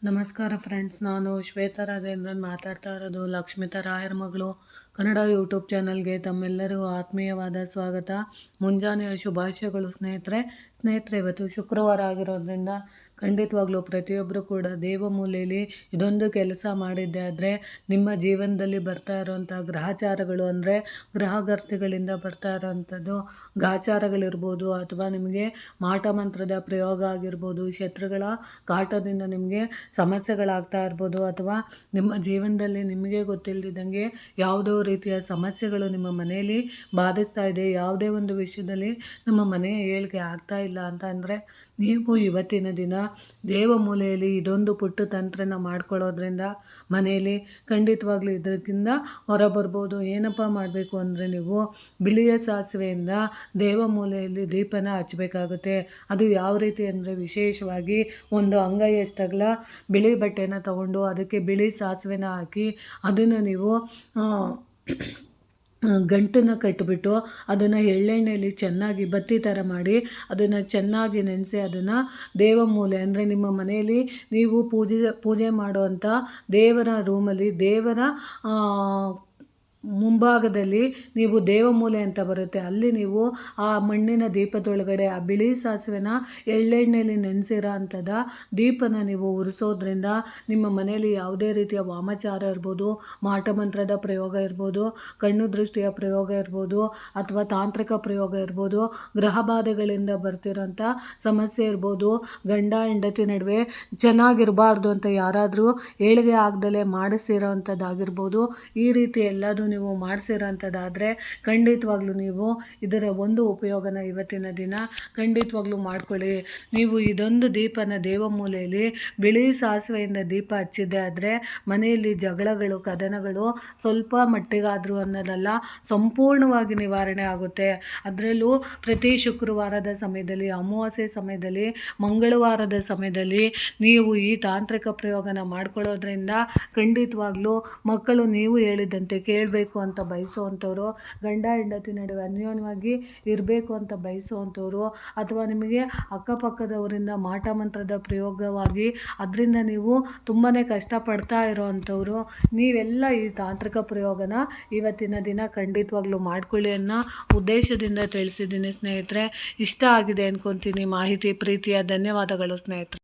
ನಮಸ್ಕಾರ ಫ್ರೆಂಡ್ಸ್, ನಾನು ಶ್ವೇತಾ ರಾಜೇಂದ್ರನ್ ಮಾತಾಡ್ತಾ ಇರೋದು ಲಕ್ಷ್ಮಿತಾ ರಾಯರ ಮಗಳು ಕನ್ನಡ ಯೂಟ್ಯೂಬ್ ಚಾನಲ್ಗೆ ತಮ್ಮೆಲ್ಲರಿಗೂ ಆತ್ಮೀಯವಾದ ಸ್ವಾಗತ. ಮುಂಜಾನೆಯ ಶುಭಾಶಯಗಳು ಸ್ನೇಹಿತರೆ. ಇವತ್ತು ಶುಕ್ರವಾರ ಆಗಿರೋದ್ರಿಂದ ಖಂಡಿತವಾಗ್ಲೂ ಪ್ರತಿಯೊಬ್ಬರು ಕೂಡ ದೇವಮೂಲೆಯಲ್ಲಿ ಇದೊಂದು ಕೆಲಸ ಮಾಡಿದ್ದೆ ಆದರೆ ನಿಮ್ಮ ಜೀವನದಲ್ಲಿ ಬರ್ತಾ ಇರೋವಂಥ ಗ್ರಹಚಾರಗಳು ಅಂದರೆ ಗ್ರಹಗರ್ತಿಗಳಿಂದ ಬರ್ತಾ ಇರೋವಂಥದ್ದು ಗಾಚಾರಗಳಿರ್ಬೋದು, ಅಥವಾ ನಿಮಗೆ ಮಾಟ ಮಂತ್ರದ ಪ್ರಯೋಗ ಆಗಿರ್ಬೋದು, ಶತ್ರುಗಳ ಕಾಟದಿಂದ ನಿಮಗೆ ಸಮಸ್ಯೆಗಳಾಗ್ತಾ ಇರ್ಬೋದು, ಅಥವಾ ನಿಮ್ಮ ಜೀವನದಲ್ಲಿ ನಿಮಗೆ ಗೊತ್ತಿಲ್ಲದಿದ್ದಂಗೆ ಯಾವುದೋ ರೀತಿಯ ಸಮಸ್ಯೆಗಳು ನಿಮ್ಮ ಮನೆಯಲ್ಲಿ ಬಾಧಿಸ್ತಾ ಇದೆ, ಯಾವುದೇ ಒಂದು ವಿಷಯದಲ್ಲಿ ನಮ್ಮ ಮನೆಯ ಏಳಿಗೆ ಆಗ್ತಾ ಇಲ್ಲ ಅಂತ ಅಂದರೆ ನೀವು ಇವತ್ತಿನ ದಿನ ದೇವಮೂಲೆಯಲ್ಲಿ ಇದೊಂದು ಪುಟ್ಟ ತಂತ್ರನ ಮಾಡ್ಕೊಳ್ಳೋದ್ರಿಂದ ಮನೆಯಲ್ಲಿ ಖಂಡಿತವಾಗ್ಲೂ ಇದಕ್ಕಿಂತ ಹೊರಬರ್ಬೋದು. ಏನಪ್ಪ ಮಾಡಬೇಕು ಅಂದರೆ ನೀವು ಬಿಳಿಯ ಸಾಸಿವೆಯಿಂದ ದೇವಮೂಲೆಯಲ್ಲಿ ದೀಪನ ಹಚ್ಚಬೇಕಾಗುತ್ತೆ. ಅದು ಯಾವ ರೀತಿ ಅಂದರೆ ವಿಶೇಷವಾಗಿ ಒಂದು ಅಂಗೈಯಷ್ಟಗಲ ಬಿಳಿ ಬಟ್ಟೆನ ತಗೊಂಡು ಅದಕ್ಕೆ ಬಿಳಿ ಸಾಸಿವೆನ ಹಾಕಿ ಅದನ್ನು ನೀವು ಗಂಟನ್ನು ಕಟ್ಟಿಬಿಟ್ಟು ಅದನ್ನು ಎಳ್ಳೆಣ್ಣೆಯಲ್ಲಿ ಚೆನ್ನಾಗಿ ಬತ್ತಿ ಥರ ಮಾಡಿ ಅದನ್ನು ಚೆನ್ನಾಗಿ ನೆನೆಸಿ ಅದನ್ನು ದೇವಮೂಲೆ ಅಂದರೆ ನಿಮ್ಮ ಮನೆಯಲ್ಲಿ ನೀವು ಪೂಜೆ ಮಾಡುವಂಥ ದೇವರ ರೂಮಲ್ಲಿ ದೇವರ ಮುಂಭಾಗದಲ್ಲಿ ನೀವು ದೇವಮೂಲೆ ಅಂತ ಬರುತ್ತೆ, ಅಲ್ಲಿ ನೀವು ಆ ಮಣ್ಣಿನ ದೀಪದೊಳಗಡೆ ಆ ಬಿಳಿ ಸಾಸಿವೆನ ಎಳ್ಳೆಣ್ಣೆಯಲ್ಲಿ ನೆನೆಸಿರೋ ಅಂಥದ ದೀಪನ ನೀವು ಉರಿಸೋದ್ರಿಂದ ನಿಮ್ಮ ಮನೆಯಲ್ಲಿ ಯಾವುದೇ ರೀತಿಯ ವಾಮಾಚಾರ ಇರ್ಬೋದು, ಮಾಟಮಂತ್ರದ ಪ್ರಯೋಗ ಇರ್ಬೋದು, ಕಣ್ಣು ದೃಷ್ಟಿಯ ಪ್ರಯೋಗ ಇರ್ಬೋದು, ಅಥವಾ ತಾಂತ್ರಿಕ ಪ್ರಯೋಗ ಇರ್ಬೋದು, ಗ್ರಹ ಬಾಧೆಗಳಿಂದ ಬರ್ತಿರೋಂಥ ಸಮಸ್ಯೆ ಇರ್ಬೋದು, ಗಂಡ ಹೆಂಡತಿ ನಡುವೆ ಚೆನ್ನಾಗಿರಬಾರ್ದು ಅಂತ ಯಾರಾದರೂ ಏಳಿಗೆ ಆಗದಲ್ಲೇ ಮಾಡಿಸಿರೋವಂಥದ್ದಾಗಿರ್ಬೋದು, ಈ ರೀತಿ ಎಲ್ಲದೂ ನೀವು ಮಾಡಿಸಿರೋಂಥದ್ದಾದರೆ ಖಂಡಿತವಾಗ್ಲೂ ನೀವು ಇದರ ಒಂದು ಉಪಯೋಗನ ಇವತ್ತಿನ ದಿನ ಖಂಡಿತವಾಗ್ಲೂ ಮಾಡ್ಕೊಳ್ಳಿ. ನೀವು ಇದೊಂದು ದೀಪನ ದೇವಮೂಲೆಯಲ್ಲಿ ಬಿಳಿ ಸಾಸಿವೆಯಿಂದ ದೀಪ ಹಚ್ಚಿದ್ದೆ ಆದರೆ ಮನೆಯಲ್ಲಿ ಜಗಳಗಳು, ಕದನಗಳು ಸ್ವಲ್ಪ ಮಟ್ಟಿಗಾದರೂ ಅನ್ನೋದಲ್ಲ, ಸಂಪೂರ್ಣವಾಗಿ ನಿವಾರಣೆ ಆಗುತ್ತೆ. ಅದರಲ್ಲೂ ಪ್ರತಿ ಶುಕ್ರವಾರದ ಸಮಯದಲ್ಲಿ, ಅಮಾವಾಸ್ಯೆ ಸಮಯದಲ್ಲಿ, ಮಂಗಳವಾರದ ಸಮಯದಲ್ಲಿ ನೀವು ಈ ತಾಂತ್ರಿಕ ಪ್ರಯೋಗನ ಮಾಡ್ಕೊಳ್ಳೋದ್ರಿಂದ ಖಂಡಿತವಾಗ್ಲೂ ಮಕ್ಕಳು ನೀವು ಹೇಳಿದಂತೆ ಕೇಳಬೇಕು ಅಂತ ಬಯಸುವಂಥವ್ರು, ಗಂಡ ಹೆಂಡತಿ ನಡುವೆ ಅನ್ಯೋನ್ಯವಾಗಿ ಇರಬೇಕು ಅಂತ ಬಯಸುವಂಥವ್ರು, ಅಥವಾ ನಿಮಗೆ ಅಕ್ಕಪಕ್ಕದವರಿಂದ ಮಾಟ ಮಂತ್ರದ ಪ್ರಯೋಗವಾಗಿ ಅದರಿಂದ ನೀವು ತುಂಬಾ ಕಷ್ಟಪಡ್ತಾ ಇರೋವಂಥವ್ರು, ನೀವೆಲ್ಲ ಈ ತಾಂತ್ರಿಕ ಪ್ರಯೋಗನ ಇವತ್ತಿನ ದಿನ ಖಂಡಿತವಾಗ್ಲೂ ಮಾಡ್ಕೊಳ್ಳಿ ಅನ್ನೋ ಉದ್ದೇಶದಿಂದ ತಿಳಿಸಿದ್ದೀನಿ ಸ್ನೇಹಿತರೆ. ಇಷ್ಟ ಆಗಿದೆ ಅಂದ್ಕೊತೀನಿ ಮಾಹಿತಿ. ಪ್ರೀತಿಯ ಧನ್ಯವಾದಗಳು ಸ್ನೇಹಿತರೆ.